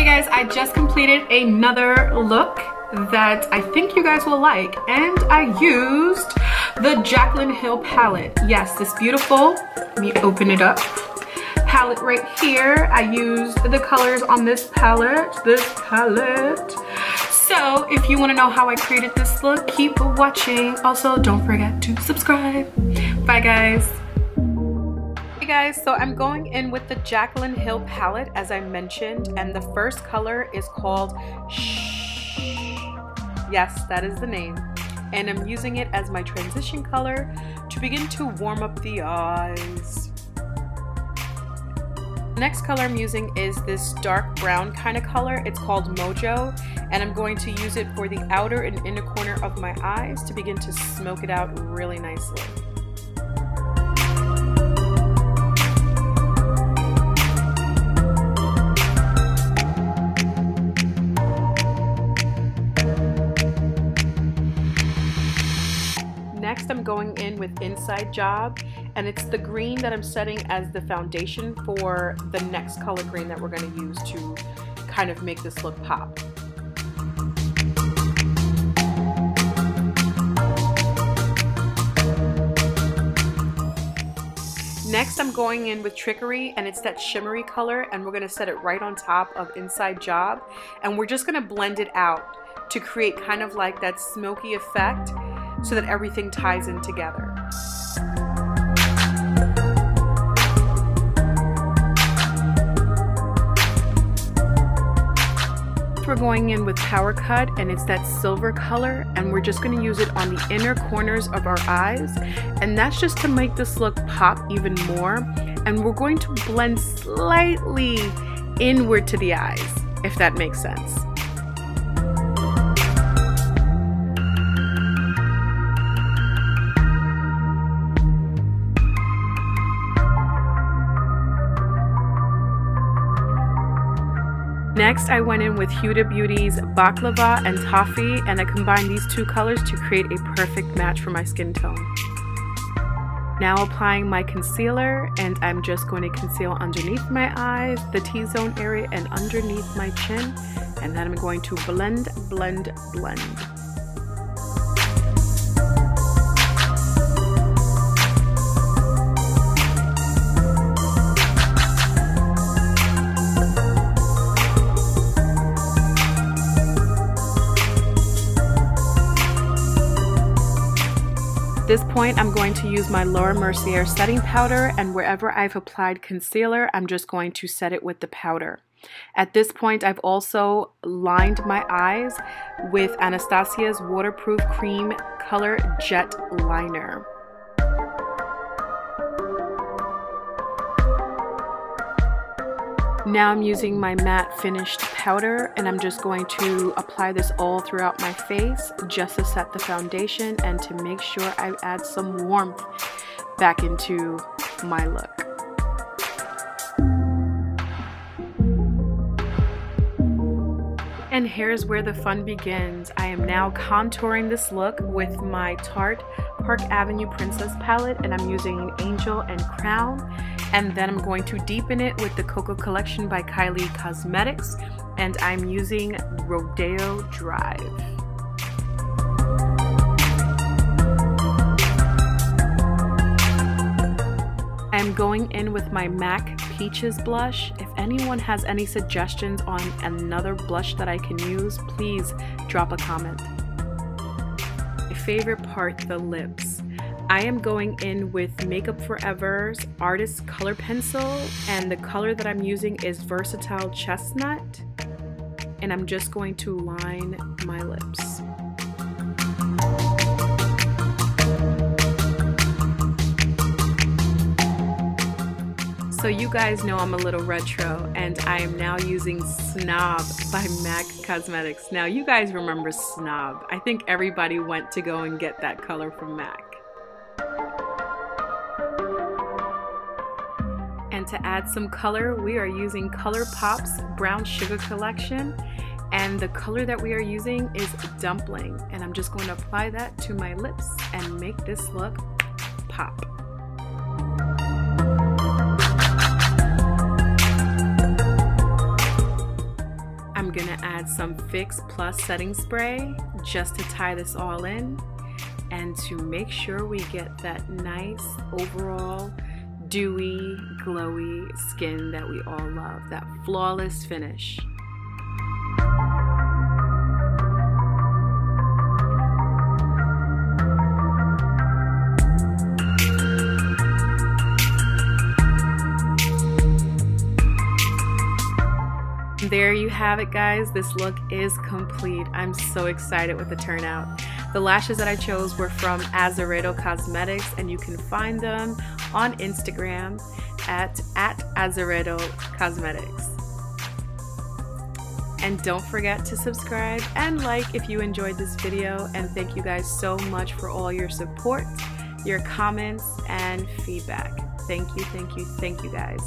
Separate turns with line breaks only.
guys, I just completed another look that I think you guys will like, and I used the Jaclyn Hill palette. Yes, this beautiful, let me open it up, palette right here. I used the colors on this palette, So if you want to know how I created this look, keep watching. Also, don't forget to subscribe. Bye guys. Hey guys, so I'm going in with the Jaclyn Hill palette as I mentioned, and the first color is called Shh. Yes, that is the name. And I'm using it as my transition color to begin to warm up the eyes. The next color I'm using is this dark brown kind of color. It's called Mojo, and I'm going to use it for the outer and inner corner of my eyes to begin to smoke it out really nicely. Next, I'm going in with Inside Job, and it's the green that I'm setting as the foundation for the next color green that we're going to use to kind of make this look pop. Next, I'm going in with Trickery, and it's that shimmery color, and we're going to set it right on top of Inside Job, and we're just going to blend it out to create kind of like that smoky effect so that everything ties in together. We're going in with Power Cut, and it's that silver color, and we're just going to use it on the inner corners of our eyes, and that's just to make this look pop even more. And we're going to blend slightly inward to the eyes, if that makes sense. Next, I went in with Huda Beauty's Baklava and Toffee, and I combined these two colors to create a perfect match for my skin tone. Now applying my concealer, and I'm just going to conceal underneath my eyes, the T-zone area, and underneath my chin, and then I'm going to blend, blend, blend. At this point, I'm going to use my Laura Mercier setting powder, and wherever I've applied concealer, I'm just going to set it with the powder. At this point, I've also lined my eyes with Anastasia's Waterproof Cream Color Jet Liner. Now I'm using my matte finished powder, and I'm just going to apply this all throughout my face just to set the foundation and to make sure I add some warmth back into my look. And here's where the fun begins. I am now contouring this look with my Tarte Park Avenue Princess palette, and I'm using an Angel and Crown. And then I'm going to deepen it with the Koko Collection by Kylie Cosmetics, and I'm using Rodeo Drive. I'm going in with my MAC Peaches blush. If anyone has any suggestions on another blush that I can use, please drop a comment. My favorite part, the lips. I am going in with Makeup Forever's Artist Color Pencil, and the color that I'm using is Versatile Chestnut, and I'm just going to line my lips. So you guys know I'm a little retro, and I am now using SNOB by MAC Cosmetics. Now you guys remember SNOB. I think everybody went to go and get that color from MAC. And to add some color, we are using ColourPop's Brown Sugar Collection, and the color that we are using is Dumpling, and I'm just going to apply that to my lips and make this look pop. some Fix Plus setting spray just to tie this all in and to make sure we get that nice overall dewy, glowy skin that we all love, that flawless finish. There you have it, guys. This look is complete. I'm so excited with the turnout. The lashes that I chose were from Azzarello Cosmetics, and you can find them on Instagram at Azzarello Cosmetics. And don't forget to subscribe and like if you enjoyed this video, and thank you guys so much for all your support, your comments, and feedback. Thank you, thank you, thank you guys.